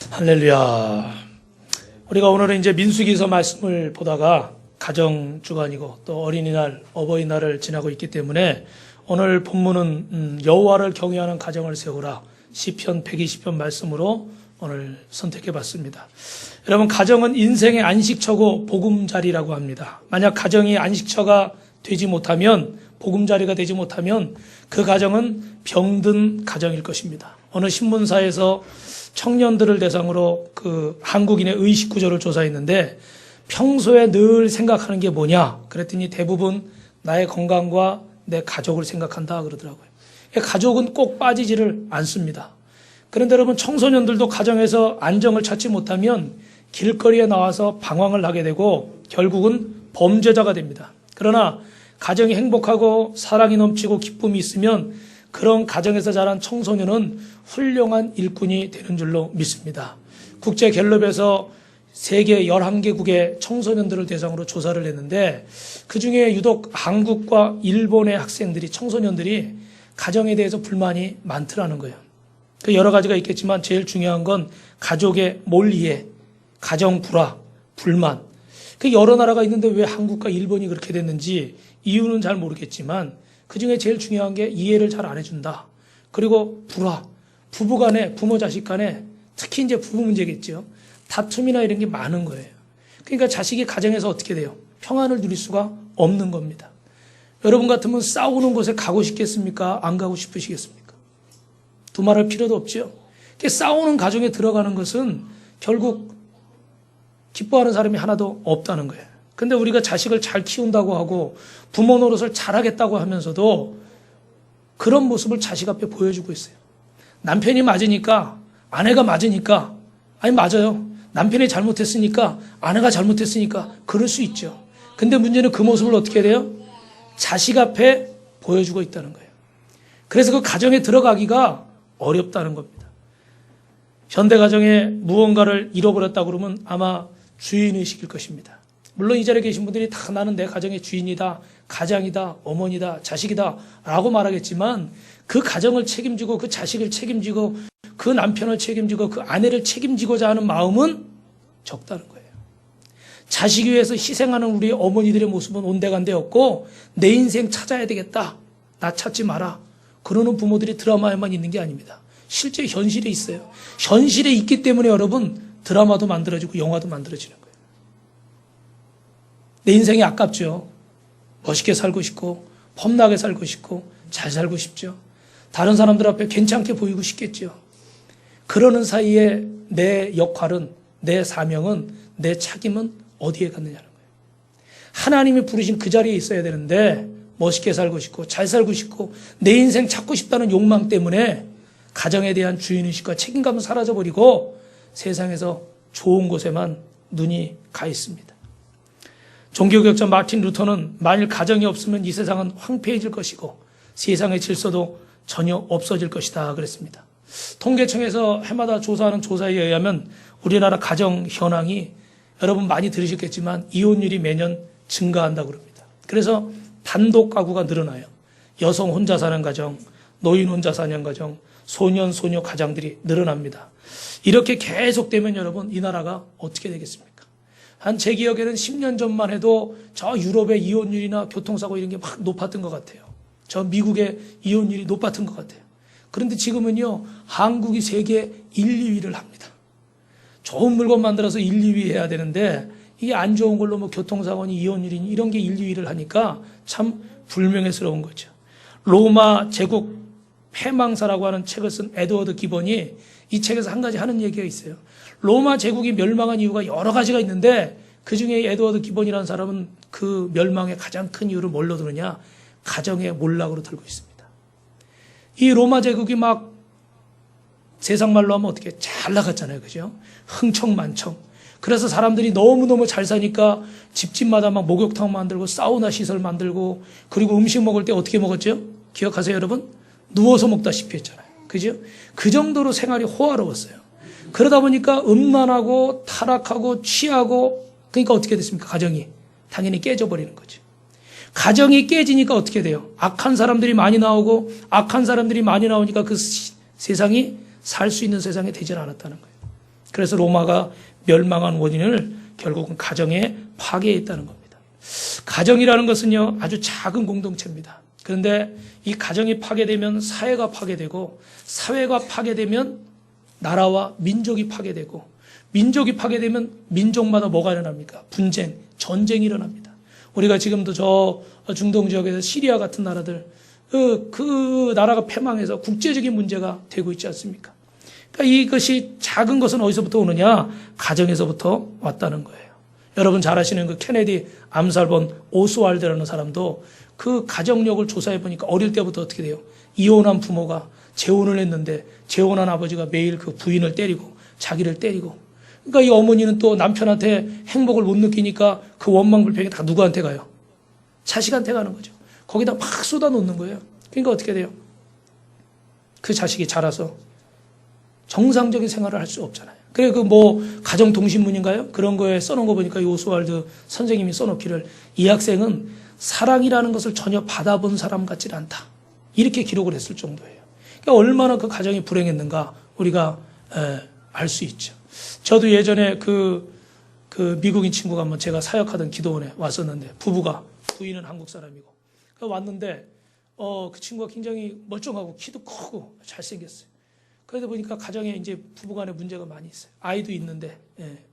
할렐루야. 우리가 오늘은 이제 민수기서 말씀을 보다가 가정 주간이고 또 어린이날, 어버이날을 지나고 있기 때문에 오늘 본문은 여호와를 경외하는 가정을 세우라 시편 120편 말씀으로 오늘 선택해 봤습니다. 여러분, 가정은 인생의 안식처고 보금자리라고 합니다. 만약 가정이 안식처가 되지 못하면, 보금자리가 되지 못하면 그 가정은 병든 가정일 것입니다. 어느 신문사에서 청년들을 대상으로 그 한국인의 의식 구조를 조사했는데 평소에 늘 생각하는 게 뭐냐 그랬더니 대부분 나의 건강과 내 가족을 생각한다 그러더라고요. 가족은 꼭 빠지지를 않습니다. 그런데 여러분, 청소년들도 가정에서 안정을 찾지 못하면 길거리에 나와서 방황을 하게 되고 결국은 범죄자가 됩니다. 그러나 가정이 행복하고 사랑이 넘치고 기쁨이 있으면 그런 가정에서 자란 청소년은 훌륭한 일꾼이 되는 줄로 믿습니다. 국제갤럽에서 세계 11개국의 청소년들을 대상으로 조사를 했는데 그중에 유독 한국과 일본의 학생들이, 청소년들이 가정에 대해서 불만이 많더라는 거예요. 그 여러 가지가 있겠지만 제일 중요한 건 가족의 몰이해, 가정 불화, 불만. 그 여러 나라가 있는데 왜 한국과 일본이 그렇게 됐는지 이유는 잘 모르겠지만 그중에 제일 중요한 게 이해를 잘 안 해준다. 그리고 불화, 부부 간에, 부모 자식 간에, 특히 이제 부부 문제겠죠. 다툼이나 이런 게 많은 거예요. 그러니까 자식이 가정에서 어떻게 돼요? 평안을 누릴 수가 없는 겁니다. 여러분 같으면 싸우는 곳에 가고 싶겠습니까? 안 가고 싶으시겠습니까? 두말할 필요도 없죠. 싸우는 가정에 들어가는 것은 결국 기뻐하는 사람이 하나도 없다는 거예요. 근데 우리가 자식을 잘 키운다고 하고 부모 노릇을 잘하겠다고 하면서도 그런 모습을 자식 앞에 보여주고 있어요. 남편이 맞으니까, 아내가 맞으니까, 아니 맞아요. 남편이 잘못했으니까, 아내가 잘못했으니까 그럴 수 있죠. 근데 문제는 그 모습을 어떻게 해야 돼요? 자식 앞에 보여주고 있다는 거예요. 그래서 그 가정에 들어가기가 어렵다는 겁니다. 현대 가정에 무언가를 잃어버렸다고 그러면 아마 주인의식일 것입니다. 물론 이 자리에 계신 분들이 다 나는 내 가정의 주인이다, 가장이다, 어머니다, 자식이다 라고 말하겠지만 그 가정을 책임지고 그 자식을 책임지고 그 남편을 책임지고 그 아내를 책임지고자 하는 마음은 적다는 거예요. 자식 위해서 희생하는 우리 어머니들의 모습은 온데간데 없고 내 인생 찾아야 되겠다, 나 찾지 마라 그러는 부모들이 드라마에만 있는 게 아닙니다. 실제 현실에 있어요. 현실에 있기 때문에 여러분 드라마도 만들어지고 영화도 만들어지는 거예요. 내 인생이 아깝죠. 멋있게 살고 싶고 폼나게 살고 싶고 잘 살고 싶죠. 다른 사람들 앞에 괜찮게 보이고 싶겠죠. 그러는 사이에 내 역할은, 내 사명은, 내 책임은 어디에 갔느냐는 거예요. 하나님이 부르신 그 자리에 있어야 되는데 멋있게 살고 싶고 잘 살고 싶고 내 인생 찾고 싶다는 욕망 때문에 가정에 대한 주인의식과 책임감은 사라져버리고 세상에서 좋은 곳에만 눈이 가 있습니다. 종교개혁자 마틴 루터는 만일 가정이 없으면 이 세상은 황폐해질 것이고 세상의 질서도 전혀 없어질 것이다 그랬습니다. 통계청에서 해마다 조사하는 조사에 의하면 우리나라 가정 현황이 여러분 많이 들으셨겠지만 이혼율이 매년 증가한다고 그럽니다. 그래서 단독 가구가 늘어나요. 여성 혼자 사는 가정, 노인 혼자 사는 가정, 소년, 소녀 가장들이 늘어납니다. 이렇게 계속되면 여러분 이 나라가 어떻게 되겠습니까? 한 제 기억에는 10년 전만 해도 저 유럽의 이혼율이나 교통사고 이런 게 막 높았던 것 같아요. 저 미국의 이혼율이 높았던 것 같아요. 그런데 지금은요, 한국이 세계 1, 2위를 합니다. 좋은 물건 만들어서 1, 2위 해야 되는데 이게 안 좋은 걸로 뭐 교통사고니 이혼율이니 이런 게 1, 2위를 하니까 참 불명예스러운 거죠. 로마 제국 패망사라고 하는 책을 쓴 에드워드 기본이 이 책에서 한 가지 하는 얘기가 있어요. 로마 제국이 멸망한 이유가 여러 가지가 있는데 그중에 에드워드 기본이라는 사람은 그 멸망의 가장 큰 이유를 뭘로 드느냐? 가정의 몰락으로 들고 있습니다. 이 로마 제국이 막 세상 말로 하면 어떻게 잘 나갔잖아요. 그죠? 흥청만청. 그래서 사람들이 너무너무 잘 사니까 집집마다 막 목욕탕 만들고 사우나 시설 만들고 그리고 음식 먹을 때 어떻게 먹었죠? 기억하세요, 여러분? 누워서 먹다시피 했잖아요. 그죠? 그 정도로 생활이 호화로웠어요. 그러다 보니까 음란하고 타락하고 취하고 그러니까 어떻게 됐습니까? 가정이 당연히 깨져버리는 거죠. 가정이 깨지니까 어떻게 돼요? 악한 사람들이 많이 나오고 악한 사람들이 많이 나오니까 그 세상이 살 수 있는 세상이 되질 않았다는 거예요. 그래서 로마가 멸망한 원인을 결국은 가정에 파괴에 있다는 겁니다. 가정이라는 것은요, 아주 작은 공동체입니다. 그런데 이 가정이 파괴되면 사회가 파괴되고, 사회가 파괴되면 나라와 민족이 파괴되고, 민족이 파괴되면 민족마다 뭐가 일어납니까? 분쟁, 전쟁이 일어납니다. 우리가 지금도 저 중동 지역에서 시리아 같은 나라들, 그 나라가 패망해서 국제적인 문제가 되고 있지 않습니까? 그러니까 이것이 작은 것은 어디서부터 오느냐? 가정에서부터 왔다는 거예요. 여러분 잘 아시는 그 케네디 암살범 오스왈드라는 사람도 그 가정력을 조사해 보니까 어릴 때부터 어떻게 돼요? 이혼한 부모가 재혼을 했는데 재혼한 아버지가 매일 그 부인을 때리고 자기를 때리고, 그러니까 이 어머니는 또 남편한테 행복을 못 느끼니까 그 원망불평이 다 누구한테 가요? 자식한테 가는 거죠. 거기다 막 쏟아 놓는 거예요. 그러니까 어떻게 돼요? 그 자식이 자라서 정상적인 생활을 할 수 없잖아요. 그래, 가정 동신문인가요? 그런 거에 써놓은 거 보니까 이 오스왈드 선생님이 써놓기를, 이 학생은 사랑이라는 것을 전혀 받아본 사람 같지 않다, 이렇게 기록을 했을 정도예요. 그러니까 얼마나 그 가정이 불행했는가 우리가 알 수 있죠. 저도 예전에 그 미국인 친구가 한번 제가 사역하던 기도원에 왔었는데, 부인은 한국 사람이고, 왔는데 그 친구가 굉장히 멀쩡하고 키도 크고 잘생겼어요. 그러다 보니까 가정에 이제 부부간에 문제가 많이 있어요. 아이도 있는데, 예.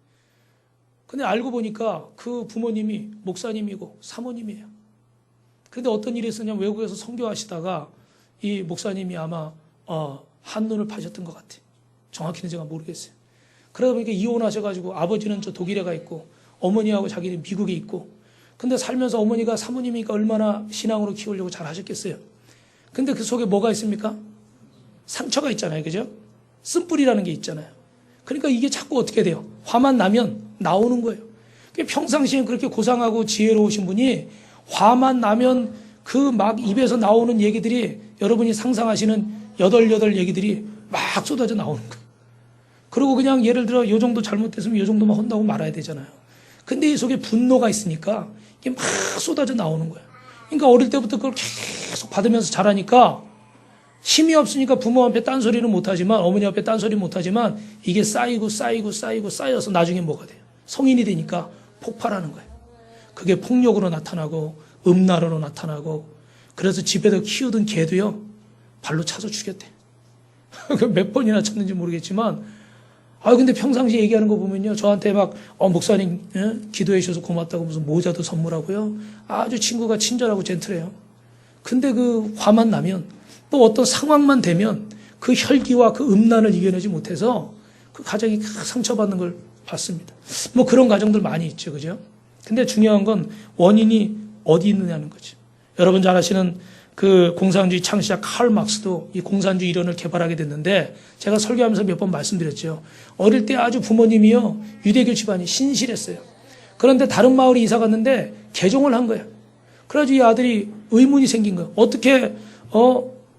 근데 알고 보니까 그 부모님이 목사님이고 사모님이에요. 그런데 어떤 일이 있었냐면, 외국에서 선교하시다가 이 목사님이 아마 한눈을 파셨던 것 같아요. 정확히는 제가 모르겠어요. 그러다 보니까 이혼하셔가지고 아버지는 저 독일에 가 있고 어머니하고 자기는 미국에 있고, 근데 살면서 어머니가 사모님이니까 얼마나 신앙으로 키우려고 잘 하셨겠어요. 근데 그 속에 뭐가 있습니까? 상처가 있잖아요. 그죠? 쓴뿌리라는 게 있잖아요. 그러니까 이게 자꾸 어떻게 돼요? 화만 나면 나오는 거예요. 평상시에 그렇게 고상하고 지혜로우신 분이 화만 나면 그 막 입에서 나오는 얘기들이, 여러분이 상상하시는 여덟 얘기들이 막 쏟아져 나오는 거예요. 그리고 그냥 예를 들어 요 정도 잘못됐으면 요 정도만 혼나고 말아야 되잖아요. 근데 이 속에 분노가 있으니까 이게 막 쏟아져 나오는 거예요. 그러니까 어릴 때부터 그걸 계속 받으면서 자라니까 힘이 없으니까 부모 앞에 딴소리는 못하지만, 어머니 앞에 딴소리 못하지만, 이게 쌓여서 나중에 뭐가 돼요? 성인이 되니까 폭발하는 거예요. 그게 폭력으로 나타나고 음란으로 나타나고, 그래서 집에서 키우던 개도요 발로 차서 죽였대. 몇 번이나 쳤는지 모르겠지만, 근데 평상시에 얘기하는 거 보면요, 저한테 막 목사님, 예? 기도해 주셔서 고맙다고 무슨 모자도 선물하고요, 아주 친구가 친절하고 젠틀해요. 근데 그 화만 나면, 또 어떤 상황만 되면 그 혈기와 그 음란을 이겨내지 못해서 그 가정이 상처받는 걸 봤습니다. 그런 가정들 많이 있죠. 그죠? 근데 중요한 건 원인이 어디 있느냐는 거죠. 여러분 잘 아시는 그 공산주의 창시자 칼 막스도 이 공산주의 이론을 개발하게 됐는데, 제가 설교하면서 몇 번 말씀드렸죠. 어릴 때 아주 부모님이요, 유대교 집안이 신실했어요. 그런데 다른 마을에 이사 갔는데 개종을 한 거예요. 그래가지고 이 아들이 의문이 생긴 거예요. 어떻게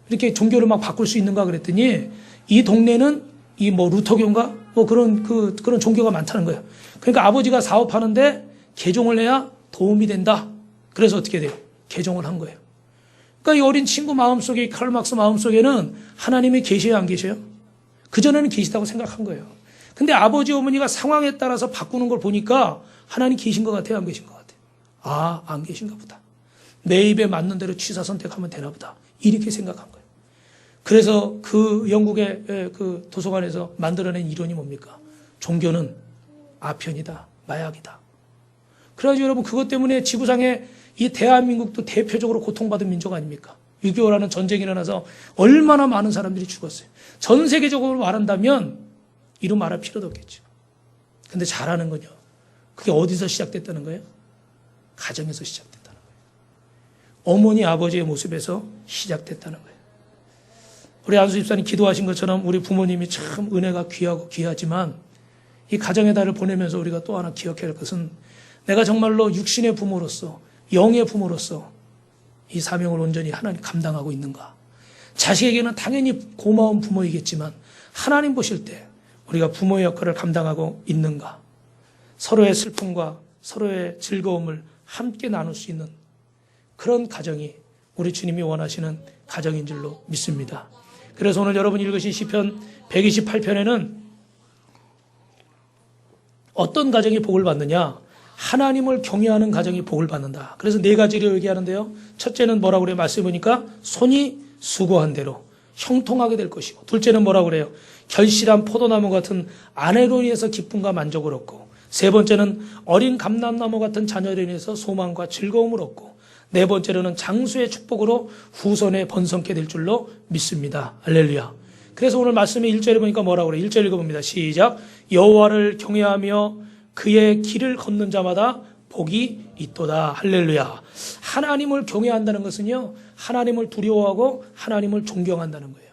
이렇게 종교를 막 바꿀 수 있는가 그랬더니, 이 동네는 루터교인가 그런 종교가 많다는 거예요. 그러니까 아버지가 사업하는데 개종을 해야 도움이 된다. 그래서 어떻게 돼요? 개종을 한 거예요. 그러니까 이 어린 친구 마음속에, 칼 막스 마음속에는 하나님이 계셔요, 안 계셔요? 그전에는 계시다고 생각한 거예요. 근데 아버지 어머니가 상황에 따라서 바꾸는 걸 보니까 하나님 계신 것 같아요, 안 계신 것 같아요? 안 계신가 보다. 내 입에 맞는 대로 취사 선택하면 되나 보다, 이렇게 생각한 거예요. 그래서 그 영국의 그 도서관에서 만들어낸 이론이 뭡니까? 종교는 아편이다, 마약이다. 그래가지고 여러분, 그것 때문에 지구상에 이 대한민국도 대표적으로 고통받은 민족 아닙니까? 6.25라는 전쟁이 일어나서 얼마나 많은 사람들이 죽었어요. 전 세계적으로 말한다면 이루 말할 필요도 없겠죠. 근데 잘하는 건요, 그게 어디서 시작됐다는 거예요? 가정에서 시작됐다는 거예요. 어머니 아버지의 모습에서 시작됐다는 거예요. 우리 안수 집사님 기도하신 것처럼 우리 부모님이 참 은혜가 귀하고 귀하지만, 이 가정의 달을 보내면서 우리가 또 하나 기억해야 할 것은, 내가 정말로 육신의 부모로서, 영의 부모로서 이 사명을 온전히 하나님 감당하고 있는가? 자식에게는 당연히 고마운 부모이겠지만, 하나님 보실 때 우리가 부모의 역할을 감당하고 있는가? 서로의 슬픔과 서로의 즐거움을 함께 나눌 수 있는 그런 가정이 우리 주님이 원하시는 가정인 줄로 믿습니다. 그래서 오늘 여러분이 읽으신 시편 128편에는 어떤 가정이 복을 받느냐? 하나님을 경외하는 가정이 복을 받는다. 그래서 네 가지를 얘기하는데요. 첫째는 뭐라고 그래요? 말씀해 보니까 손이 수고한 대로 형통하게 될 것이고, 둘째는 뭐라고 그래요? 결실한 포도나무 같은 아내로 인해서 기쁨과 만족을 얻고, 세 번째는 어린 감람나무 같은 자녀로 인해서 소망과 즐거움을 얻고, 네 번째로는 장수의 축복으로 후손에 번성케 될 줄로 믿습니다. 할렐루야. 그래서 오늘 말씀의 1절에 보니까 뭐라고 그래요? 1절 읽어봅니다. 시작. 여호와를 경외하며 그의 길을 걷는 자마다 복이 있도다. 할렐루야. 하나님을 경외한다는 것은요, 하나님을 두려워하고 하나님을 존경한다는 거예요.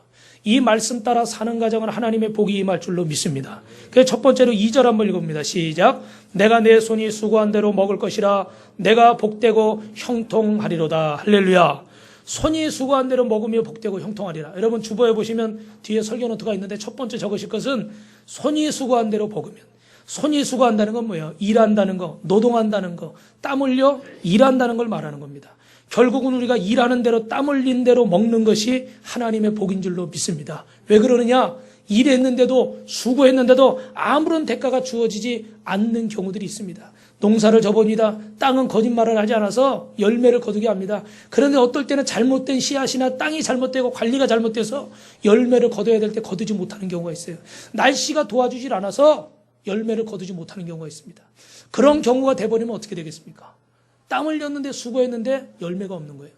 이 말씀 따라 사는 가정은 하나님의 복이 임할 줄로 믿습니다. 그래서 첫 번째로 2절 한번 읽어봅니다. 시작. 내가 내 손이 수고한 대로 먹을 것이라 내가 복되고 형통하리로다. 할렐루야. 손이 수고한 대로 먹으며 복되고 형통하리라. 여러분 주보에 보시면 뒤에 설교 노트가 있는데 첫 번째 적으실 것은 손이 수고한 대로 먹으면. 손이 수고한다는 건 뭐예요? 일한다는 거, 노동한다는 거, 땀 흘려 일한다는 걸 말하는 겁니다. 결국은 우리가 일하는 대로 땀 흘린 대로 먹는 것이 하나님의 복인 줄로 믿습니다. 왜 그러느냐? 일했는데도 수고했는데도 아무런 대가가 주어지지 않는 경우들이 있습니다. 농사를 져봅니다. 땅은 거짓말을 하지 않아서 열매를 거두게 합니다. 그런데 어떨 때는 잘못된 씨앗이나 땅이 잘못되고 관리가 잘못돼서 열매를 거둬야 될 때 거두지 못하는 경우가 있어요. 날씨가 도와주질 않아서 열매를 거두지 못하는 경우가 있습니다. 그런 경우가 돼버리면 어떻게 되겠습니까? 땀 흘렸는데 수고했는데 열매가 없는 거예요.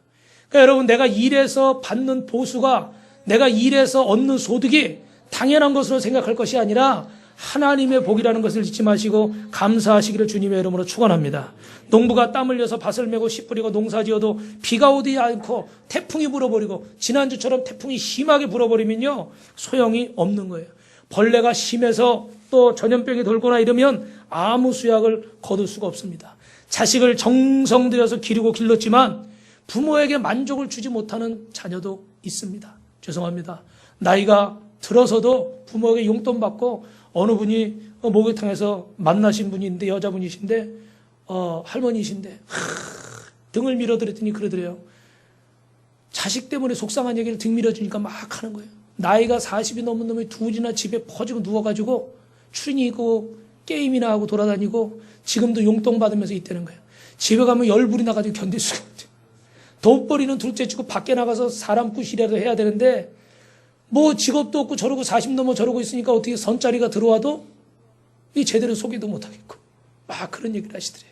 그러니까 여러분, 내가 일해서 받는 보수가, 내가 일해서 얻는 소득이 당연한 것으로 생각할 것이 아니라 하나님의 복이라는 것을 잊지 마시고 감사하시기를 주님의 이름으로 축원합니다. 농부가 땀 흘려서 밭을 메고 씨 뿌리고 농사 지어도 비가 오지 않고 태풍이 불어버리고, 지난주처럼 태풍이 심하게 불어버리면요, 소용이 없는 거예요. 벌레가 심해서 또 전염병이 돌거나 이러면 아무 수약을 거둘 수가 없습니다. 자식을 정성 들여서 기르고 길렀지만 부모에게 만족을 주지 못하는 자녀도 있습니다. 죄송합니다. 나이가 들어서도 부모에게 용돈 받고, 어느 분이 목욕탕에서 만나신 분인데, 여자분이신데 할머니이신데 등을 밀어드렸더니 그러더래요. 자식 때문에 속상한 얘기를 등 밀어주니까 막 하는 거예요. 나이가 40이 넘은 놈이 둘이나 집에 퍼지고 누워가지고 추리닝 입고 게임이나 하고 돌아다니고 지금도 용돈 받으면서 있다는 거예요. 집에 가면 열불이 나가지고 견딜 수가 없대요. 돋벌이는 둘째 치고 밖에 나가서 사람 구실이라도 해야 되는데 뭐 직업도 없고 저러고 40 넘어 저러고 있으니까 어떻게 선자리가 들어와도 이 제대로 소개도 못하겠고 막 그런 얘기를 하시더래요.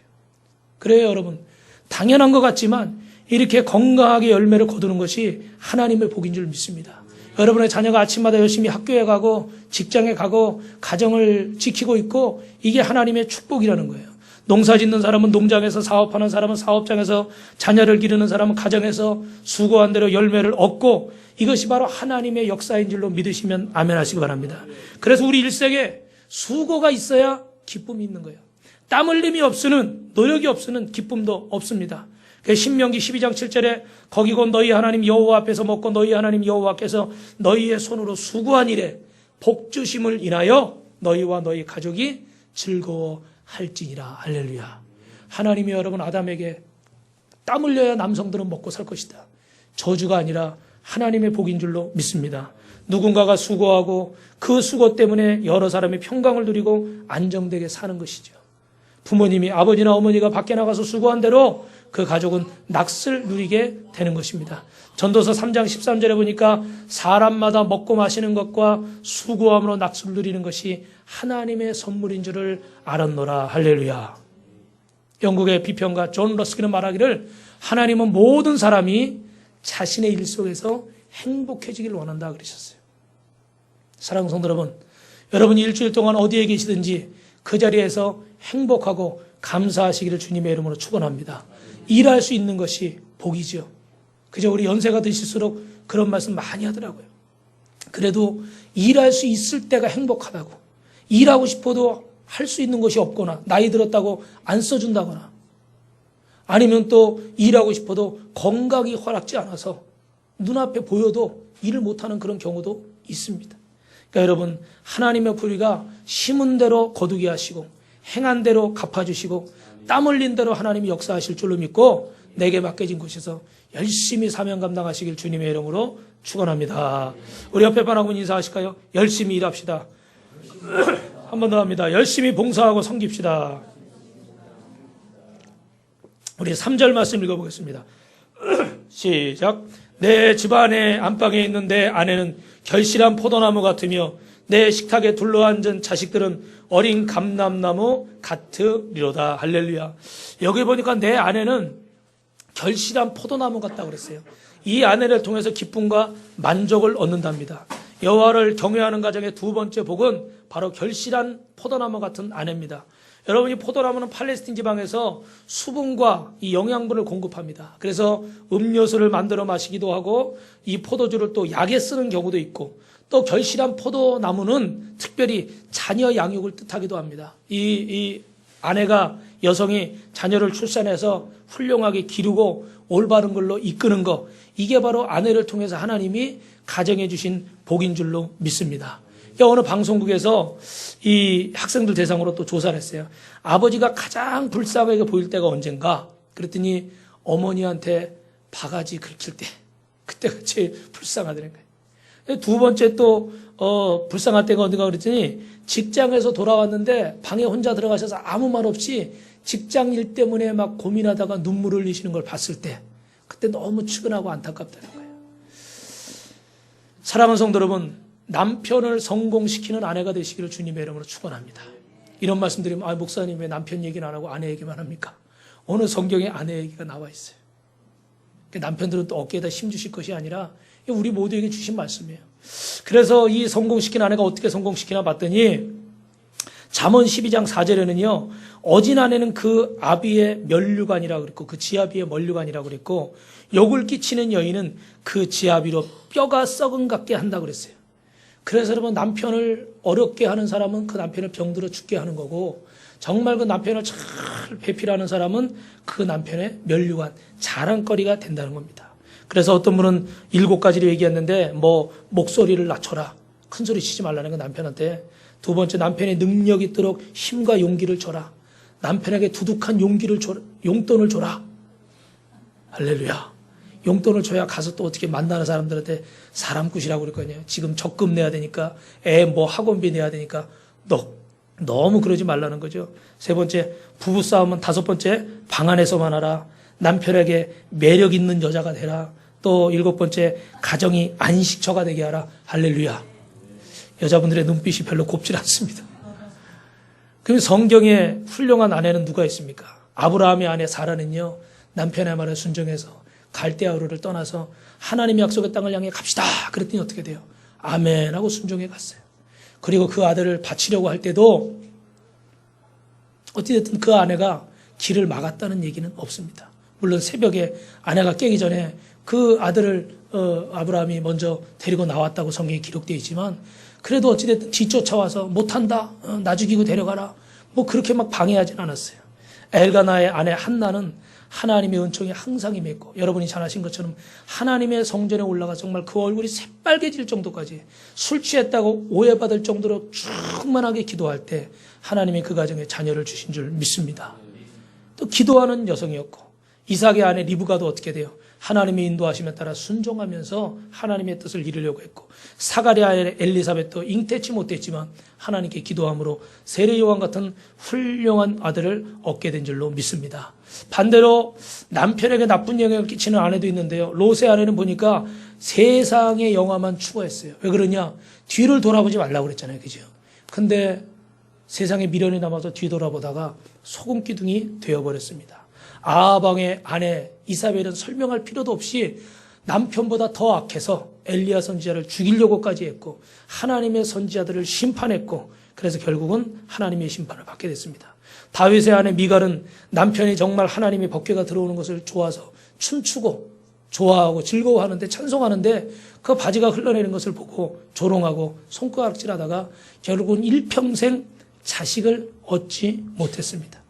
그래요, 여러분. 당연한 것 같지만 이렇게 건강하게 열매를 거두는 것이 하나님의 복인 줄 믿습니다. 여러분의 자녀가 아침마다 열심히 학교에 가고 직장에 가고 가정을 지키고 있고, 이게 하나님의 축복이라는 거예요. 농사 짓는 사람은 농장에서, 사업하는 사람은 사업장에서, 자녀를 기르는 사람은 가정에서 수고한 대로 열매를 얻고, 이것이 바로 하나님의 역사인 줄로 믿으시면 아멘 하시기 바랍니다. 그래서 우리 일생에 수고가 있어야 기쁨이 있는 거예요. 땀 흘림이 없으는, 노력이 없으는 기쁨도 없습니다. 신명기 12장 7절에 거기 곧 너희 하나님 여호와 앞에서 먹고 너희 하나님 여호와께서 너희의 손으로 수고한 일에 복 주심을 인하여 너희와 너희 가족이 즐거워할지니라. 할렐루야. 하나님이 여러분 아담에게 땀 흘려야 남성들은 먹고 살 것이다. 저주가 아니라 하나님의 복인 줄로 믿습니다. 누군가가 수고하고 그 수고 때문에 여러 사람이 평강을 누리고 안정되게 사는 것이죠. 부모님이, 아버지나 어머니가 밖에 나가서 수고한 대로 그 가족은 낙을 누리게 되는 것입니다. 전도서 3장 13절에 보니까 사람마다 먹고 마시는 것과 수고함으로 낙을 누리는 것이 하나님의 선물인 줄을 알았노라. 할렐루야. 영국의 비평가 존 러스키는 말하기를 하나님은 모든 사람이 자신의 일 속에서 행복해지길 원한다 그러셨어요. 사랑하는 성도 여러분, 여러분이 일주일 동안 어디에 계시든지 그 자리에서 행복하고 감사하시기를 주님의 이름으로 축원합니다. 일할 수 있는 것이 복이죠. 그저 우리 연세가 드실수록 그런 말씀 많이 하더라고요. 그래도 일할 수 있을 때가 행복하다고, 일하고 싶어도 할 수 있는 것이 없거나 나이 들었다고 안 써준다거나, 아니면 또 일하고 싶어도 건강이 허락지 않아서 눈앞에 보여도 일을 못하는 그런 경우도 있습니다. 그러니까 여러분, 하나님의 부리가 심은 대로 거두게 하시고 행한 대로 갚아주시고 땀 흘린 대로 하나님이 역사하실 줄로 믿고 내게 맡겨진 곳에서 열심히 사명 감당하시길 주님의 이름으로 축원합니다. 우리 옆에 바라보고 인사하실까요? 열심히 일합시다. 한 번 더 합니다. 열심히 봉사하고 섬깁시다. 우리 3절 말씀 읽어보겠습니다. 시작. 내 집안의 안방에 있는 내 아내는 결실한 포도나무 같으며 내 식탁에 둘러앉은 자식들은 어린 감람나무 같으리로다. 할렐루야. 여기 보니까 내 아내는 결실한 포도나무 같다고 그랬어요. 이 아내를 통해서 기쁨과 만족을 얻는답니다. 여호와를 경외하는 가정의 두 번째 복은 바로 결실한 포도나무 같은 아내입니다. 여러분, 이 포도나무는 팔레스틴 지방에서 수분과 이 영양분을 공급합니다. 그래서 음료수를 만들어 마시기도 하고 이 포도주를 또 약에 쓰는 경우도 있고, 또 결실한 포도나무는 특별히 자녀 양육을 뜻하기도 합니다. 이 아내가, 여성이 자녀를 출산해서 훌륭하게 기르고 올바른 걸로 이끄는 것, 이게 바로 아내를 통해서 하나님이 가정해 주신 복인 줄로 믿습니다. 어느 방송국에서 이 학생들 대상으로 또 조사를 했어요. 아버지가 가장 불쌍하게 보일 때가 언젠가? 그랬더니 어머니한테 바가지 긁힐 때, 그때가 제일 불쌍하다는 거예요. 두 번째 또 불쌍할 때가 언젠가 그랬더니 직장에서 돌아왔는데 방에 혼자 들어가셔서 아무 말 없이 직장 일 때문에 막 고민하다가 눈물 흘리시는 걸 봤을 때, 그때 너무 측은하고 안타깝다는 거예요. 사랑하는 성도 여러분, 남편을 성공시키는 아내가 되시기를 주님의 이름으로 축원합니다. 이런 말씀드리면, 목사님 왜 남편 얘기는 안 하고 아내 얘기만 합니까? 오늘 성경에 아내 얘기가 나와 있어요. 남편들은 또 어깨에다 힘주실 것이 아니라 우리 모두에게 주신 말씀이에요. 그래서 이 성공시킨 아내가 어떻게 성공시키나 봤더니 잠언 12장 4절에는요, 어진 아내는 그 아비의 면류관이라고 그랬고, 그 지아비의 면류관이라고 그랬고, 욕을 끼치는 여인은 그 지아비로 뼈가 썩은 같게 한다고 그랬어요. 그래서 여러분, 남편을 어렵게 하는 사람은 그 남편을 병들어 죽게 하는 거고, 정말 그 남편을 잘 배필하는 사람은 그 남편의 면류관, 자랑거리가 된다는 겁니다. 그래서 어떤 분은 7가지를 얘기했는데, 목소리를 낮춰라, 큰 소리 치지 말라는 거 남편한테. 두 번째, 남편의 능력이 있도록 힘과 용기를 줘라. 남편에게 두둑한 용돈을 줘라. 할렐루야. 용돈을 줘야 가서 또 어떻게 만나는 사람들한테 사람굿이라고 그랬거든요. 지금 적금 내야 되니까, 학원비 내야 되니까, 너무 그러지 말라는 거죠. 세 번째, 부부싸움은 5번째, 방 안에서만 하라. 남편에게 매력 있는 여자가 되라. 또 7번째, 가정이 안식처가 되게 하라. 할렐루야. 여자분들의 눈빛이 별로 곱질 않습니다. 그럼 성경에 훌륭한 아내는 누가 있습니까? 아브라함의 아내 사라는요, 남편의 말에 순종해서 갈대아우르를 떠나서 하나님의 약속의 땅을 향해 갑시다. 그랬더니 어떻게 돼요? 아멘 하고 순종해 갔어요. 그리고 그 아들을 바치려고 할 때도 어찌됐든 그 아내가 길을 막았다는 얘기는 없습니다. 물론 새벽에 아내가 깨기 전에 그 아들을 아브라함이 먼저 데리고 나왔다고 성경에 기록되어 있지만, 그래도 어찌됐든 뒤쫓아와서 못한다, 나 죽이고 데려가라, 그렇게 막 방해하진 않았어요. 엘가나의 아내 한나는 하나님의 은총이 항상 임했고, 여러분이 잘 아신 것처럼 하나님의 성전에 올라가 정말 그 얼굴이 새빨개질 정도까지 술 취했다고 오해받을 정도로 충만하게 기도할 때 하나님이 그 가정에 자녀를 주신 줄 믿습니다. 또 기도하는 여성이었고, 이삭의 아내 리브가도 어떻게 돼요? 하나님의 인도하심에 따라 순종하면서 하나님의 뜻을 이루려고 했고, 사가랴의 엘리사벳도 잉태치 못했지만 하나님께 기도함으로 세례 요한 같은 훌륭한 아들을 얻게 된 줄로 믿습니다. 반대로 남편에게 나쁜 영향을 끼치는 아내도 있는데요, 롯의 아내는 보니까 세상의 영화만 추구했어요. 왜 그러냐? 뒤를 돌아보지 말라고 그랬잖아요, 그죠? 근데 세상에 미련이 남아서 뒤돌아보다가 소금 기둥이 되어버렸습니다. 아하방의 아내 이사벨은 설명할 필요도 없이 남편보다 더 악해서 엘리야 선지자를 죽이려고까지 했고, 하나님의 선지자들을 심판했고, 그래서 결국은 하나님의 심판을 받게 됐습니다. 다윗의 아내 미갈은 남편이 정말 하나님의 법궤가 들어오는 것을 좋아서 춤추고 좋아하고 즐거워하는데, 찬송하는데 그 바지가 흘러내리는 것을 보고 조롱하고 손가락질하다가 결국은 일평생 자식을 얻지 못했습니다.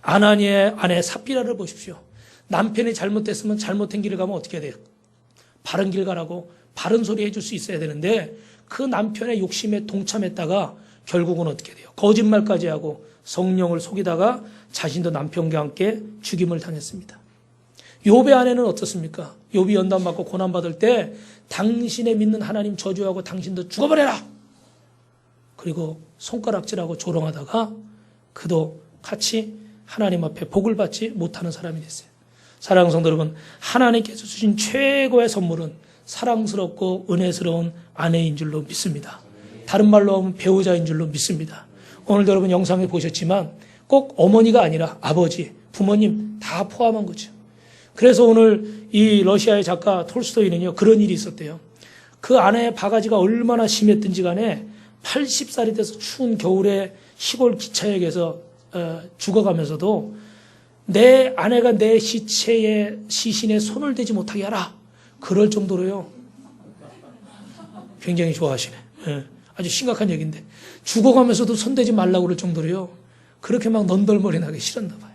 아나니의 아내 삽비라를 보십시오. 남편이 잘못됐으면 잘못된 길을 가면 어떻게 돼요? 바른 길 가라고 바른 소리 해줄 수 있어야 되는데, 그 남편의 욕심에 동참했다가 결국은 어떻게 돼요? 거짓말까지 하고 성령을 속이다가 자신도 남편과 함께 죽임을 당했습니다. 욥의 아내는 어떻습니까? 욥이 연단받고 고난받을 때 당신의 믿는 하나님 저주하고 당신도 죽어버려라, 그리고 손가락질하고 조롱하다가 그도 같이 하나님 앞에 복을 받지 못하는 사람이 됐어요. 사랑하는 성도 여러분, 하나님께서 주신 최고의 선물은 사랑스럽고 은혜스러운 아내인 줄로 믿습니다. 다른 말로 하면 배우자인 줄로 믿습니다. 오늘도 여러분 영상에 보셨지만 꼭 어머니가 아니라 아버지, 부모님 다 포함한 거죠. 그래서 오늘 이 러시아의 작가 톨스토이는요, 그런 일이 있었대요. 그 아내의 바가지가 얼마나 심했든지 간에 80살이 돼서 추운 겨울에 시골 기차역에서 죽어가면서도 내 아내가 내 시신에 손을 대지 못하게 하라. 그럴 정도로요. 굉장히 좋아하시네. 예, 아주 심각한 얘기인데 죽어가면서도 손대지 말라고 그럴 정도로요. 그렇게 막 넌덜머리 나게 싫었나 봐요.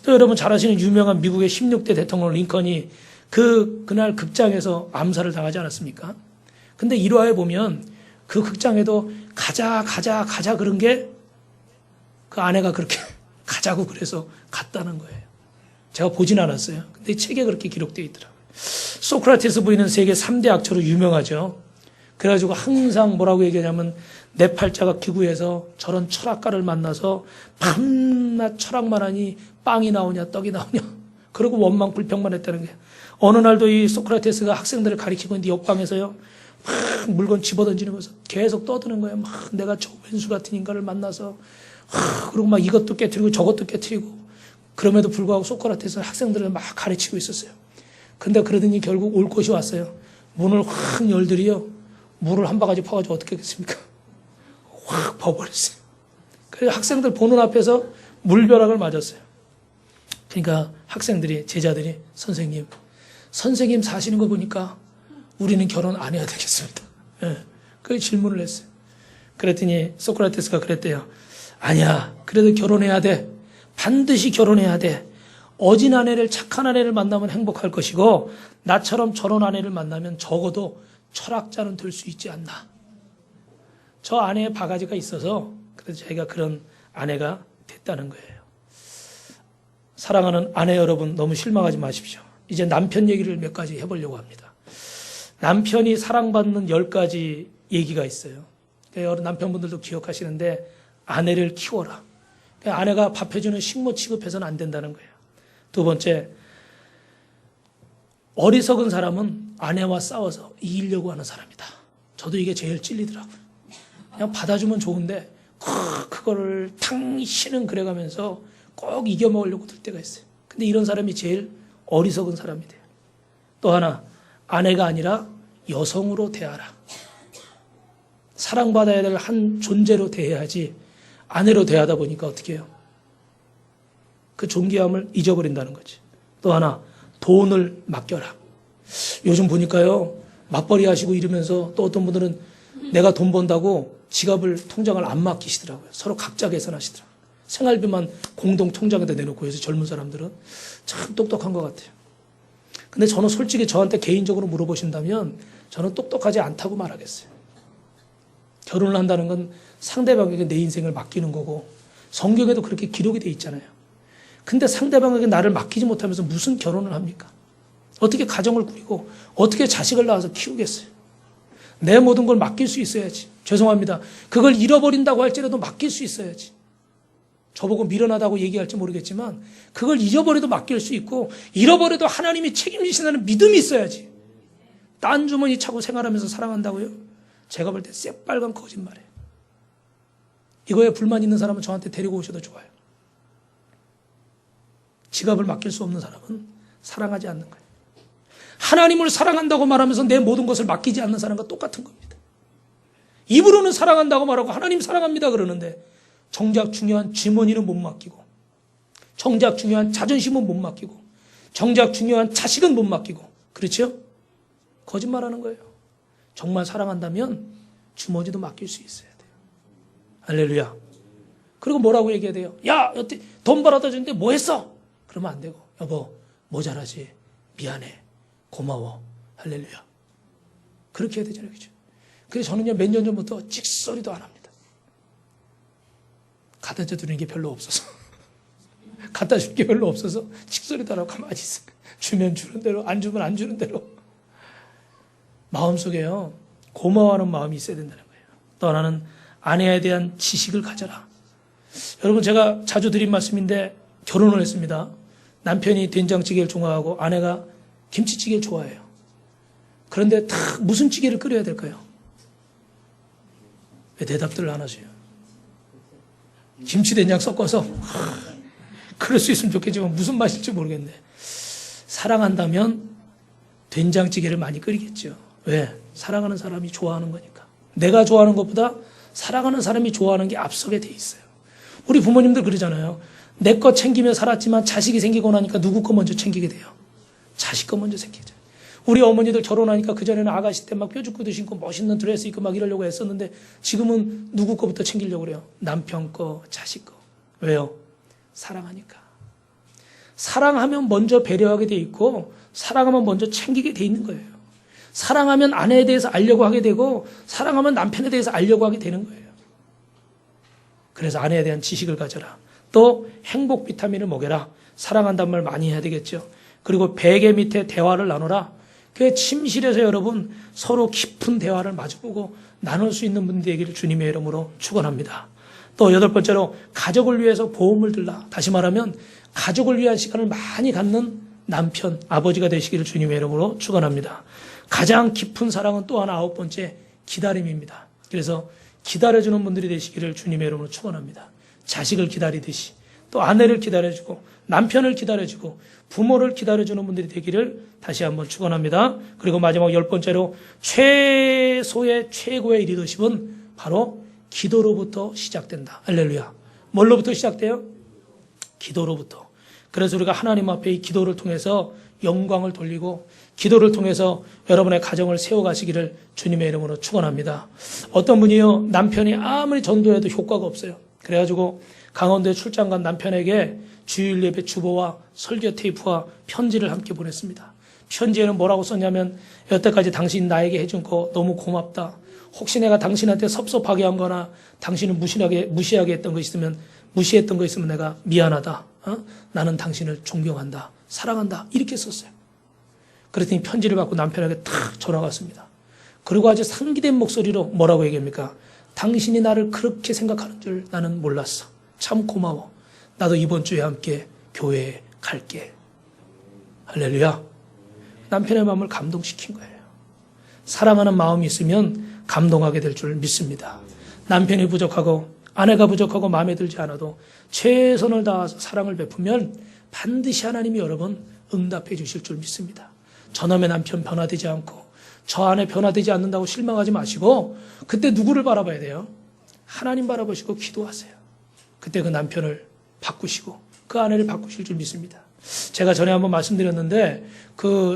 또 여러분 잘 아시는 유명한 미국의 16대 대통령 링컨이 그날 극장에서 암살을 당하지 않았습니까? 근데 1화에 보면 그 극장에도 가자 그런 게 그 아내가 그렇게 가자고 그래서 갔다는 거예요. 제가 보진 않았어요. 근데 책에 그렇게 기록되어 있더라고요. 소크라테스 부인은 세계 3대 악처로 유명하죠. 그래가지고 항상 뭐라고 얘기하냐면 내 팔자가 기구해서 저런 철학가를 만나서 밤낮 철학만 하니 빵이 나오냐 떡이 나오냐 그러고 원망 불평만 했다는 거예요. 어느 날도 이 소크라테스가 학생들을 가리키고 있는데 옆방에서요 막 물건 집어던지면서 계속 떠드는 거예요. 막 내가 저 왼수 같은 인간을 만나서 그리고 막 이것도 깨트리고 저것도 깨트리고 그럼에도 불구하고 소크라테스는 학생들을 막 가르치고 있었어요. 근데 그러더니 결국 올 곳이 왔어요. 문을 확 열더니요 물을 한 바가지 퍼가지고 어떻게 했겠습니까? 확 퍼버렸어요. 그래서 학생들 보는 앞에서 물벼락을 맞았어요. 그러니까 학생들이 제자들이 선생님 사시는 거 보니까 우리는 결혼 안 해야 되겠습니다. 예, 그 질문을 했어요. 그랬더니 소크라테스가 그랬대요. 아니야, 그래도 결혼해야 돼. 반드시 결혼해야 돼. 어진 아내를 착한 아내를 만나면 행복할 것이고 나처럼 저런 아내를 만나면 적어도 철학자는 될 수 있지 않나. 저 아내의 바가지가 있어서 그래서 자기가 그런 아내가 됐다는 거예요. 사랑하는 아내 여러분 너무 실망하지 마십시오. 이제 남편 얘기를 몇 가지 해보려고 합니다. 남편이 사랑받는 10가지 얘기가 있어요. 여러 남편분들도 기억하시는데 아내를 키워라. 아내가 밥 해주는 식모 취급해서는 안 된다는 거예요. 두 번째, 어리석은 사람은 아내와 싸워서 이기려고 하는 사람이다. 저도 이게 제일 찔리더라고요. 그냥 받아주면 좋은데 그거를 당신은 그래가면서 꼭 이겨먹으려고 들 때가 있어요. 근데 이런 사람이 제일 어리석은 사람이 돼요. 또 하나, 아내가 아니라 여성으로 대하라. 사랑받아야 될 한 존재로 대해야지 아내로 대하다 보니까 어떻게 해요? 그 존귀함을 잊어버린다는 거지. 또 하나, 돈을 맡겨라. 요즘 보니까요, 맞벌이 하시고 이러면서 또 어떤 분들은 내가 돈 번다고 지갑을, 통장을 안 맡기시더라고요. 서로 각자 계산하시더라고요. 생활비만 공동 통장에다 내놓고 해서 젊은 사람들은 참 똑똑한 것 같아요. 근데 저는 솔직히 저한테 개인적으로 물어보신다면 저는 똑똑하지 않다고 말하겠어요. 결혼을 한다는 건 상대방에게 내 인생을 맡기는 거고 성경에도 그렇게 기록이 돼 있잖아요. 근데 상대방에게 나를 맡기지 못하면서 무슨 결혼을 합니까? 어떻게 가정을 꾸리고 어떻게 자식을 낳아서 키우겠어요? 내 모든 걸 맡길 수 있어야지. 죄송합니다. 그걸 잃어버린다고 할지라도 맡길 수 있어야지. 저보고 미련하다고 얘기할지 모르겠지만 그걸 잊어버려도 맡길 수 있고 잃어버려도 하나님이 책임지신다는 믿음이 있어야지. 딴 주머니 차고 생활하면서 사랑한다고요? 제가 볼 때 새빨간 거짓말이에요. 이거에 불만 있는 사람은 저한테 데리고 오셔도 좋아요. 지갑을 맡길 수 없는 사람은 사랑하지 않는 거예요. 하나님을 사랑한다고 말하면서 내 모든 것을 맡기지 않는 사람과 똑같은 겁니다. 입으로는 사랑한다고 말하고 하나님 사랑합니다 그러는데 정작 중요한 주머니는 못 맡기고 정작 중요한 자존심은 못 맡기고 정작 중요한 자식은 못 맡기고 그렇죠? 거짓말하는 거예요. 정말 사랑한다면 주머니도 맡길 수 있어야 돼요. 할렐루야. 그리고 뭐라고 얘기해야 돼요? 야, 여태 돈 벌어다 줬는데 뭐 했어? 그러면 안 되고 여보 모자라지 미안해 고마워 할렐루야. 그렇게 해야 되잖아요. 그죠? 그래서 저는요 몇 년 전부터 찍소리도 안 합니다. 갖다 주는 게 별로 없어서 갖다 줄 게 별로 없어서 찍소리도 안 하고 가만히 있어요. 주면 주는 대로 안 주면 안 주는 대로. 마음속에요 고마워하는 마음이 있어야 된다는 거예요. 또 하나는 아내에 대한 지식을 가져라. 여러분, 제가 자주 드린 말씀인데 결혼을 했습니다. 남편이 된장찌개를 좋아하고 아내가 김치찌개를 좋아해요. 그런데 다 무슨 찌개를 끓여야 될까요? 왜 대답들을 안 하세요? 김치 된장 섞어서 그럴 수 있으면 좋겠지만 무슨 맛일지 모르겠네. 사랑한다면 된장찌개를 많이 끓이겠죠. 왜? 사랑하는 사람이 좋아하는 거니까. 내가 좋아하는 것보다 사랑하는 사람이 좋아하는 게 앞서게 돼 있어요. 우리 부모님들 그러잖아요. 내 거 챙기며 살았지만 자식이 생기고 나니까 누구 거 먼저 챙기게 돼요? 자식 거 먼저 챙기죠. 우리 어머니들 결혼하니까 그전에는 아가씨 때 막 뾰족구도 신고 멋있는 드레스 입고 막 이러려고 했었는데 지금은 누구 거부터 챙기려고 그래요? 남편 거, 자식 거. 왜요? 사랑하니까. 사랑하면 먼저 배려하게 돼 있고 사랑하면 먼저 챙기게 돼 있는 거예요. 사랑하면 아내에 대해서 알려고 하게 되고 사랑하면 남편에 대해서 알려고 하게 되는 거예요. 그래서 아내에 대한 지식을 가져라. 또 행복 비타민을 먹여라. 사랑한다는 말 많이 해야 되겠죠. 그리고 베개 밑에 대화를 나누라. 그 침실에서 여러분 서로 깊은 대화를 마주보고 나눌 수 있는 분들이 되기를 주님의 이름으로 축원합니다. 또 여덟 번째로 가족을 위해서 보험을 들라. 다시 말하면 가족을 위한 시간을 많이 갖는 남편, 아버지가 되시기를 주님의 이름으로 축원합니다. 가장 깊은 사랑은 또 하나 아홉 번째 기다림입니다. 그래서 기다려주는 분들이 되시기를 주님의 이름으로 축원합니다. 자식을 기다리듯이 또 아내를 기다려주고 남편을 기다려주고 부모를 기다려주는 분들이 되기를 다시 한번 축원합니다. 그리고 마지막 열 번째로 최소의 최고의 리더십은 바로 기도로부터 시작된다. 할렐루야. 뭘로부터 시작돼요? 기도로부터. 그래서 우리가 하나님 앞에 이 기도를 통해서 영광을 돌리고 기도를 통해서 여러분의 가정을 세워가시기를 주님의 이름으로 축원합니다. 어떤 분이요, 남편이 아무리 전도해도 효과가 없어요. 그래가지고 강원도에 출장 간 남편에게 주일 예배 주보와 설교 테이프와 편지를 함께 보냈습니다. 편지에는 뭐라고 썼냐면, 여태까지 당신 나에게 해준 거 너무 고맙다. 혹시 내가 당신한테 섭섭하게 한 거나 당신을 무시하게 했던 거 있으면, 무시했던 거 있으면 내가 미안하다. 나는 당신을 존경한다. 사랑한다. 이렇게 썼어요. 그랬더니 편지를 받고 남편에게 탁 전화가 왔습니다. 그리고 아주 상기된 목소리로 뭐라고 얘기합니까? 당신이 나를 그렇게 생각하는 줄 나는 몰랐어. 참 고마워. 나도 이번 주에 함께 교회에 갈게. 할렐루야. 남편의 마음을 감동시킨 거예요. 사랑하는 마음이 있으면 감동하게 될 줄 믿습니다. 남편이 부족하고 아내가 부족하고 마음에 들지 않아도 최선을 다해서 사랑을 베푸면 반드시 하나님이 여러분 응답해 주실 줄 믿습니다. 저놈의 남편 변화되지 않고 저 아내 변화되지 않는다고 실망하지 마시고 그때 누구를 바라봐야 돼요? 하나님 바라보시고 기도하세요. 그때 그 남편을 바꾸시고 그 아내를 바꾸실 줄 믿습니다. 제가 전에 한번 말씀드렸는데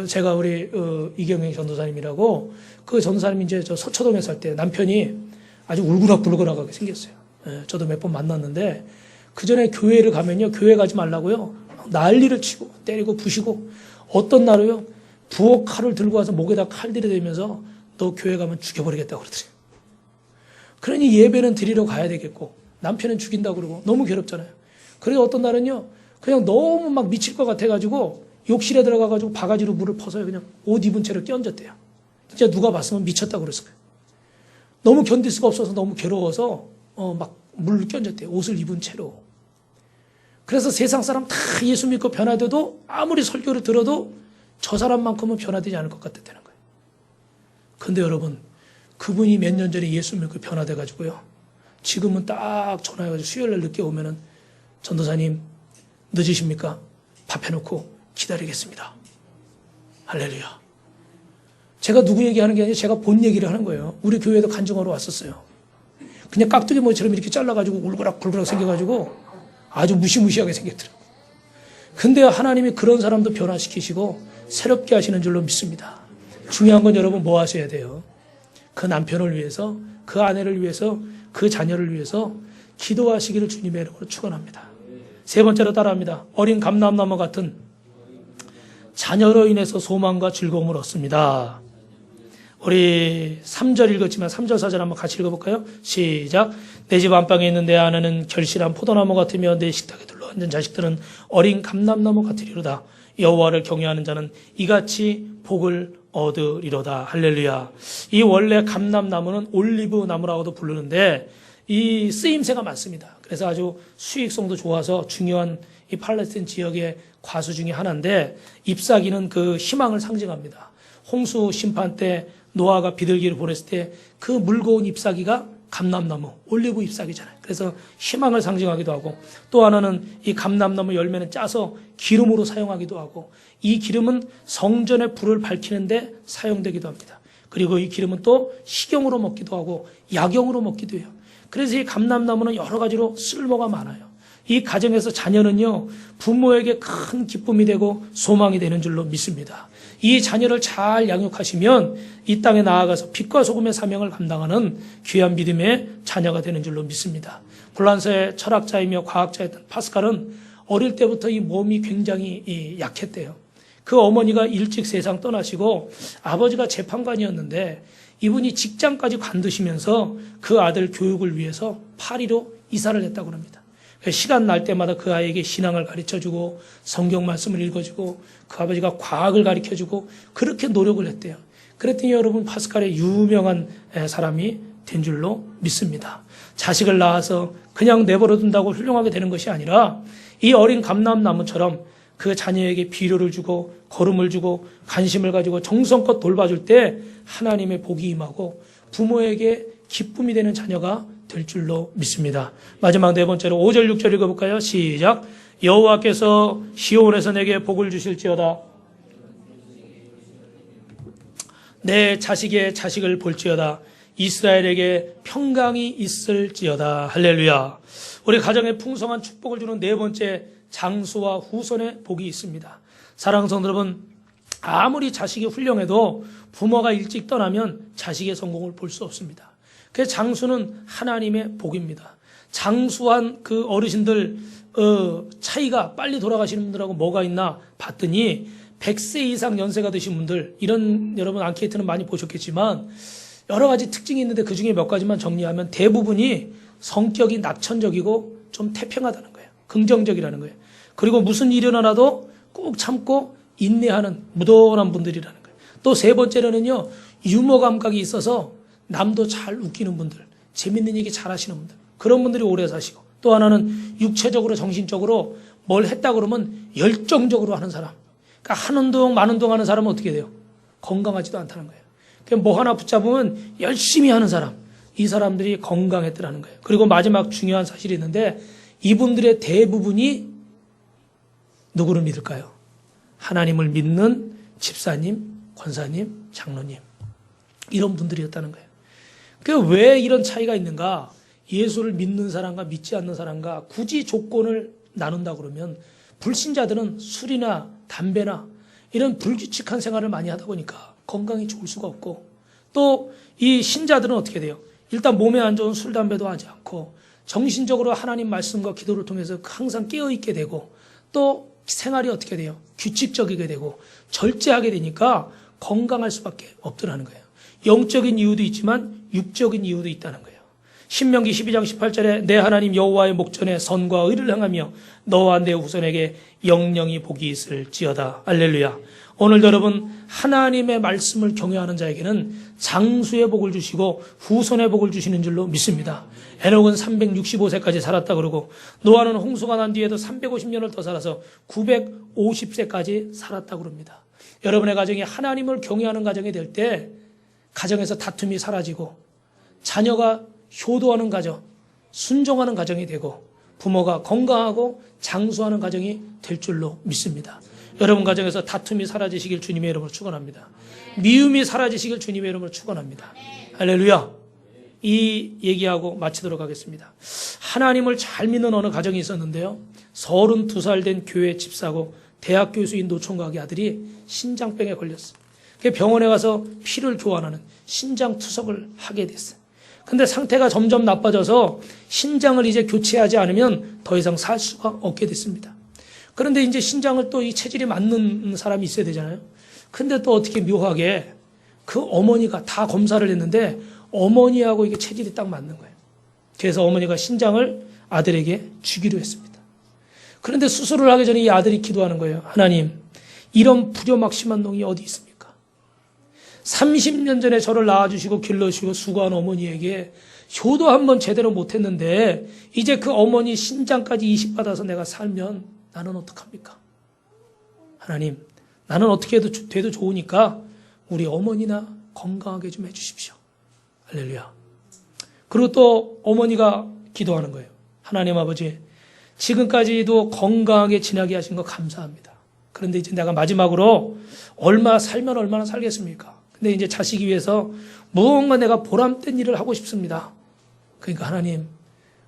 제가 우리 이경영 전도사님이라고 그 전도사님이 이제 저 서초동에 살 때 남편이 아주 울그락불그락하게 생겼어요. 저도 몇 번 만났는데 그 전에 교회를 가면요, 교회 가지 말라고요 난리를 치고 때리고 부시고 어떤 날은요 부엌 칼을 들고 와서 목에다 칼 들이대면서 너 교회 가면 죽여버리겠다고 그러더래요. 그러니 예배는 드리러 가야 되겠고 남편은 죽인다고 그러고 너무 괴롭잖아요. 그래서 어떤 날은요 그냥 너무 막 미칠 것 같아가지고 욕실에 들어가가지고 바가지로 물을 퍼서 그냥 옷 입은 채로 끼얹었대요. 진짜 누가 봤으면 미쳤다고 그랬을 거예요. 너무 견딜 수가 없어서 너무 괴로워서 막 물을 끼얹었대요. 옷을 입은 채로. 그래서 세상 사람 다 예수 믿고 변화돼도 아무리 설교를 들어도 저 사람만큼은 변화되지 않을 것 같았다는 거예요. 근데 여러분, 그분이 몇 년 전에 예수 믿고 변화돼가지고요. 지금은 딱 전화해가지고 수요일날 늦게 오면은 전도사님 늦으십니까? 밥 해놓고 기다리겠습니다. 할렐루야. 제가 누구 얘기하는 게 아니라 제가 본 얘기를 하는 거예요. 우리 교회에도 간증하러 왔었어요. 그냥 깍두기 머리처럼 이렇게 잘라가지고 울그락불그락 생겨가지고 아주 무시무시하게 생겼더라고요. 근데 하나님이 그런 사람도 변화시키시고 새롭게 하시는 줄로 믿습니다. 중요한 건 여러분 뭐 하셔야 돼요? 그 남편을 위해서, 그 아내를 위해서, 그 자녀를 위해서 기도하시기를 주님의 이름으로 축원합니다. 세 번째로 따라합니다. 어린 감람나무 같은 자녀로 인해서 소망과 즐거움을 얻습니다. 우리 3절 읽었지만 3절 4절 한번 같이 읽어볼까요? 시작. 내 집 안방에 있는 내 아내는 결실한 포도나무 같으며 내 식탁에 둘러앉은 자식들은 어린 감람나무 같으리로다. 여호와를 경외하는 자는 이같이 복을 얻으리로다. 할렐루야. 이 원래 감람나무는 올리브 나무라고도 부르는데 이 쓰임새가 많습니다. 그래서 아주 수익성도 좋아서 중요한 이 팔레스타인 지역의 과수 중에 하나인데, 잎사귀는 그 희망을 상징합니다. 홍수 심판 때 노아가 비둘기를 보냈을 때 그 물고운 잎사귀가 감람나무, 올리브 잎사귀잖아요. 그래서 희망을 상징하기도 하고, 또 하나는 이 감람나무 열매는 짜서 기름으로 사용하기도 하고, 이 기름은 성전의 불을 밝히는데 사용되기도 합니다. 그리고 이 기름은 또 식용으로 먹기도 하고 약용으로 먹기도 해요. 그래서 이 감람나무는 여러 가지로 쓸모가 많아요. 이 가정에서 자녀는요, 부모에게 큰 기쁨이 되고 소망이 되는 줄로 믿습니다. 이 자녀를 잘 양육하시면 이 땅에 나아가서 빛과 소금의 사명을 감당하는 귀한 믿음의 자녀가 되는 줄로 믿습니다. 불란서의 철학자이며 과학자였던 파스칼은 어릴 때부터 이 몸이 굉장히 약했대요. 그 어머니가 일찍 세상 떠나시고 아버지가 재판관이었는데 이분이 직장까지 관두시면서 그 아들 교육을 위해서 파리로 이사를 했다고 합니다. 시간 날 때마다 그 아이에게 신앙을 가르쳐주고 성경 말씀을 읽어주고 그 아버지가 과학을 가르쳐주고 그렇게 노력을 했대요. 그랬더니 여러분, 파스칼의 유명한 사람이 된 줄로 믿습니다. 자식을 낳아서 그냥 내버려둔다고 훌륭하게 되는 것이 아니라 이 어린 감람나무처럼 그 자녀에게 비료를 주고 거름을 주고 관심을 가지고 정성껏 돌봐줄 때 하나님의 복이 임하고 부모에게 기쁨이 되는 자녀가 될 줄로 믿습니다. 마지막 네 번째로 5절 6절 읽어볼까요? 시작. 여호와께서 시온에서 내게 복을 주실지어다. 내 자식의 자식을 볼지어다. 이스라엘에게 평강이 있을지어다. 할렐루야. 우리 가정에 풍성한 축복을 주는 네 번째, 장수와 후손의 복이 있습니다. 사랑하는 성도 여러분, 아무리 자식이 훌륭해도 부모가 일찍 떠나면 자식의 성공을 볼 수 없습니다. 그래서 장수는 하나님의 복입니다. 장수한 그 어르신들 차이가 빨리 돌아가시는 분들하고 뭐가 있나 봤더니 100세 이상 연세가 드신 분들, 이런 여러분 앙케이트는 많이 보셨겠지만 여러 가지 특징이 있는데 그 중에 몇 가지만 정리하면 대부분이 성격이 낙천적이고 좀 태평하다는 거예요. 긍정적이라는 거예요. 그리고 무슨 일이 일어나도 꼭 참고 인내하는 무던한 분들이라는 거예요. 또 세 번째로는요, 유머 감각이 있어서 남도 잘 웃기는 분들, 재밌는 얘기 잘 하시는 분들, 그런 분들이 오래 사시고, 또 하나는 육체적으로 정신적으로 뭘 했다 그러면 열정적으로 하는 사람. 그러니까 하는 동 마는 동 하는 사람은 어떻게 돼요? 건강하지도 않다는 거예요. 그러니까 뭐 하나 붙잡으면 열심히 하는 사람, 이 사람들이 건강했더라는 거예요. 그리고 마지막 중요한 사실이 있는데 이분들의 대부분이 누구를 믿을까요? 하나님을 믿는 집사님, 권사님, 장로님, 이런 분들이었다는 거예요. 왜 이런 차이가 있는가? 예수를 믿는 사람과 믿지 않는 사람과 굳이 조건을 나눈다 그러면 불신자들은 술이나 담배나 이런 불규칙한 생활을 많이 하다 보니까 건강이 좋을 수가 없고, 또 이 신자들은 어떻게 돼요? 일단 몸에 안 좋은 술, 담배도 하지 않고 정신적으로 하나님 말씀과 기도를 통해서 항상 깨어있게 되고, 또 생활이 어떻게 돼요? 규칙적이게 되고 절제하게 되니까 건강할 수밖에 없더라는 거예요. 영적인 이유도 있지만 육적인 이유도 있다는 거예요. 신명기 12장 18절에 내 하나님 여호와의 목전에 선과 의를 행하며 너와 내 후손에게 영영이 복이 있을지어다. 할렐루야. 오늘 여러분, 하나님의 말씀을 경외하는 자에게는 장수의 복을 주시고 후손의 복을 주시는 줄로 믿습니다. 에녹은 365세까지 살았다 그러고 노아는 홍수가 난 뒤에도 350년을 더 살아서 950세까지 살았다 그럽니다. 여러분의 가정이 하나님을 경외하는 가정이 될 때 가정에서 다툼이 사라지고 자녀가 효도하는 가정, 순종하는 가정이 되고 부모가 건강하고 장수하는 가정이 될 줄로 믿습니다. 여러분 가정에서 다툼이 사라지시길 주님의 이름으로 축원합니다. 미움이 사라지시길 주님의 이름으로 축원합니다. 할렐루야. 이 얘기하고 마치도록 하겠습니다. 하나님을 잘 믿는 어느 가정이 있었는데요, 32살 된 교회 집사고 대학 교수인 노총각의 아들이 신장병에 걸렸어요. 병원에 가서 피를 교환하는 신장 투석을 하게 됐어요. 근데 상태가 점점 나빠져서 신장을 이제 교체하지 않으면 더 이상 살 수가 없게 됐습니다. 그런데 이제 신장을 또 이 체질이 맞는 사람이 있어야 되잖아요. 근데 또 어떻게 묘하게 그 어머니가 다 검사를 했는데 어머니하고 이게 체질이 딱 맞는 거예요. 그래서 어머니가 신장을 아들에게 주기로 했습니다. 그런데 수술을 하기 전에 이 아들이 기도하는 거예요. 하나님, 이런 불효막심한 놈이 어디 있습니까? 30년 전에 저를 낳아주시고 길러주시고 수고한 어머니에게 효도 한번 제대로 못했는데 이제 그 어머니 신장까지 이식받아서 내가 살면 나는 어떡합니까? 하나님, 나는 어떻게 돼도 좋으니까 우리 어머니나 건강하게 좀 해주십시오. 할렐루야. 그리고 또 어머니가 기도하는 거예요. 하나님 아버지, 지금까지도 건강하게 지나게 하신 거 감사합니다. 그런데 이제 내가 마지막으로 얼마 살면 얼마나 살겠습니까? 근데 이제 자식이 위해서 무언가 내가 보람된 일을 하고 싶습니다. 그러니까 하나님,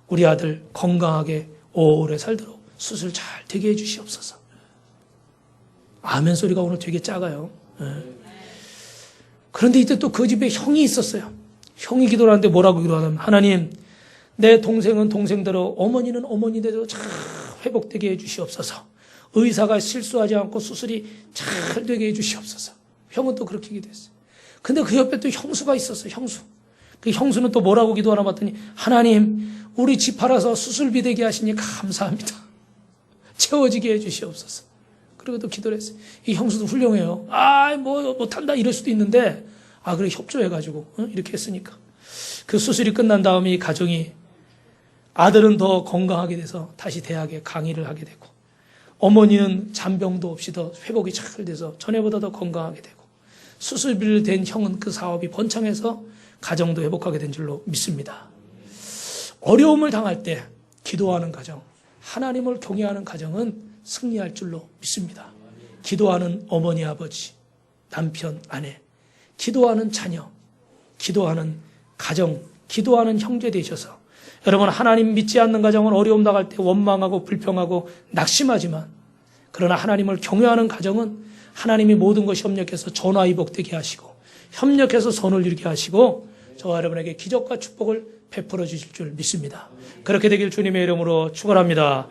우리 아들 건강하게 오래 살도록 수술 잘 되게 해주시옵소서. 아멘 소리가 오늘 되게 작아요. 그런데 이때 또 그 집에 형이 있었어요. 형이 기도를 하는데 뭐라고 기도하냐면, 하나님, 내 동생은 동생대로, 어머니는 어머니대로 잘 회복되게 해주시옵소서. 의사가 실수하지 않고 수술이 잘 되게 해주시옵소서. 형은 또 그렇게 기도했어요. 근데 그 옆에 또 형수가 있었어요. 형수. 그 형수는 또 뭐라고 기도하나 봤더니, 하나님, 우리 집 팔아서 수술비 되게 하시니 감사합니다. 채워지게 해주시옵소서. 그리고 또 기도를 했어요. 이 형수도 훌륭해요. 못한다 이럴 수도 있는데, 그래, 협조해가지고, 이렇게 했으니까. 그 수술이 끝난 다음에 이 가정이, 아들은 더 건강하게 돼서 다시 대학에 강의를 하게 되고, 어머니는 잔병도 없이 더 회복이 잘 돼서 전에보다 더 건강하게 되고, 수술비를 댄 형은 그 사업이 번창해서 가정도 회복하게 된 줄로 믿습니다. 어려움을 당할 때 기도하는 가정, 하나님을 경외하는 가정은 승리할 줄로 믿습니다. 기도하는 어머니, 아버지, 남편, 아내, 기도하는 자녀, 기도하는 가정, 기도하는 형제 되셔서 여러분, 하나님 믿지 않는 가정은 어려움 당할 때 원망하고 불평하고 낙심하지만, 그러나 하나님을 경외하는 가정은 하나님이 모든 것이 협력해서 전화위복되게 하시고 협력해서 선을 이루게 하시고 저와 여러분에게 기적과 축복을 베풀어 주실 줄 믿습니다. 그렇게 되길 주님의 이름으로 축원합니다.